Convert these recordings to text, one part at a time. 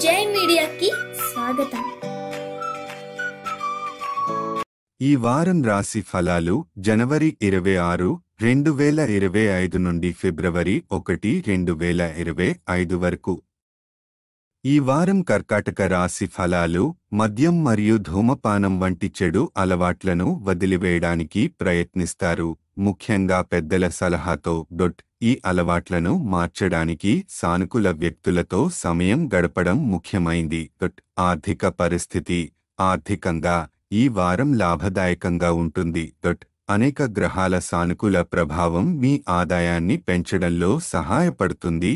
జై మీడియాకి స్వాగతం. ఈ వారం రాశి ఫలాలు జనవరి 26, 2025 నుండి ఫిబ్రవరి 1, 2025 వరకు. ఈ వారం కర్కాటక రాశి ఫలాలు మద్యం మరియు ధూమపానం వంటి చెడు అలవాట్లను వదిలివేయడానికి ప్రయత్నిస్తారు. ముఖ్యంగా పెద్దల సలహాతో ఈ అలవాట్లను మార్చడానికి సానుకూల వ్యక్తులతో సమయం గడపడం ముఖ్యమైంది. ఆర్థిక పరిస్థితి ఆర్థికంగా ఈ వారం లాభదాయకంగా ఉంటుంది. అనేక గ్రహాల సానుకూల ప్రభావం మీ ఆదాయాన్ని పెంచడంలో సహాయపడుతుంది.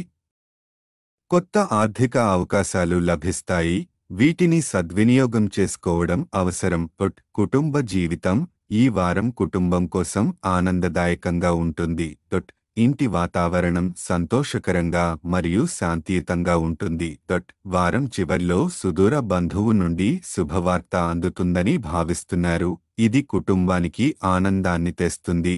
కొత్త ఆర్థిక అవకాశాలు లభిస్తాయి. వీటిని సద్వినియోగం చేసుకోవడం అవసరం. కుటుంబ జీవితం ఈ వారం కుటుంబం కోసం ఆనందదాయకంగా ఉంటుంది. ఇంటి వాతావరణం సంతోషకరంగా మరియు శాంతియుతంగా ఉంటుంది. వారం చివర్లో సుదూర బంధువు నుండి శుభవార్త అందుతుందని భావిస్తున్నారు. ఇది కుటుంబానికి ఆనందాన్ని తెస్తుంది.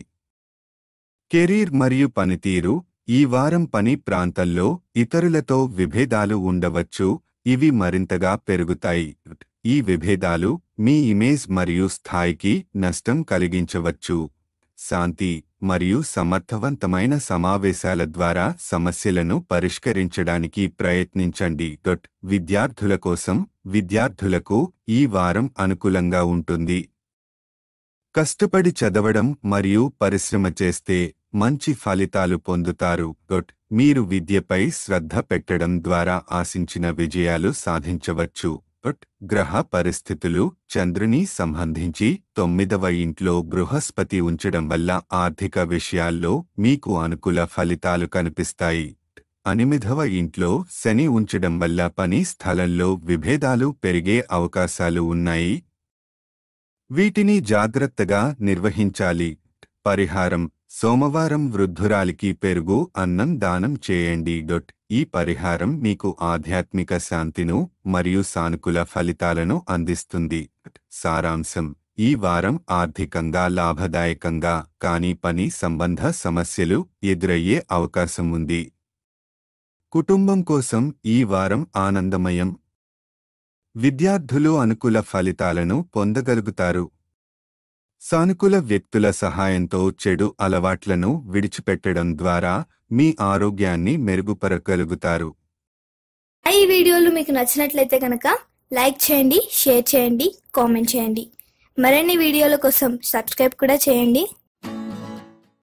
కెరీర్ మరియు పనితీరు ఈ వారం పని ప్రాంతంలో ఇతరులతో విభేదాలు ఉండవచ్చు. ఇవి మరింతగా పెరుగుతాయి. ఈ విభేదాలు మీ ఇమేజ్ మరియు స్థాయికి నష్టం కలిగించవచ్చు. శాంతి మరియు సమర్థవంతమైన సమావేశాల ద్వారా సమస్యలను పరిష్కరించడానికి ప్రయత్నించండి. విద్యార్థుల కోసం విద్యార్థులకు ఈ వారం అనుకూలంగా ఉంటుంది. కష్టపడి చదవడం మరియు పరిశ్రమ చేస్తే మంచి ఫలితాలు పొందుతారు. మీరు విద్యపై శ్రద్ధ పెట్టడం ద్వారా ఆశించిన విజయాలు సాధించవచ్చు. గ్రహ పరిస్థితులు చంద్రుని సంబంధించి 9వ ఇంట్లో బృహస్పతి ఉంచడం వల్ల ఆర్థిక విషయాల్లో మీకు అనుకూల ఫలితాలు కనిపిస్తాయి. 8వ ఇంట్లో శని ఉంచడం వల్ల పని స్థలంలో విభేదాలు పెరిగే అవకాశాలు ఉన్నాయి. వీటిని జాగ్రత్తగా నిర్వహించాలి. పరిహారం సోమవారం వృద్ధురాలికి పెరుగు అన్నం దానం చేయండి. ఈ పరిహారం మీకు ఆధ్యాత్మిక శాంతిను మరియు సానుకూల ఫలితాలను అందిస్తుంది. సారాంశం ఈ వారం ఆర్థికంగా లాభదాయకంగా కానీ పని సంబంధ సమస్యలు ఎదురయ్యే అవకాశం ఉంది. కుటుంబం కోసం ఈ వారం ఆనందమయం. విద్యార్థులు అనుకూల ఫలితాలను పొందగలుగుతారు. సానుకూల వ్యక్తుల సహాయంతో చెడు అలవాట్లను విడిచిపెట్టడం ద్వారా మీ ఆరోగ్యాన్ని మెరుగుపరచగలుగుతారు. ఈ వీడియోలు మీకు నచ్చినట్లయితే కనుక లైక్ చేయండి, షేర్ చేయండి, కామెంట్ చేయండి. మరిన్ని వీడియోల కోసం సబ్స్క్రైబ్ కూడా చేయండి.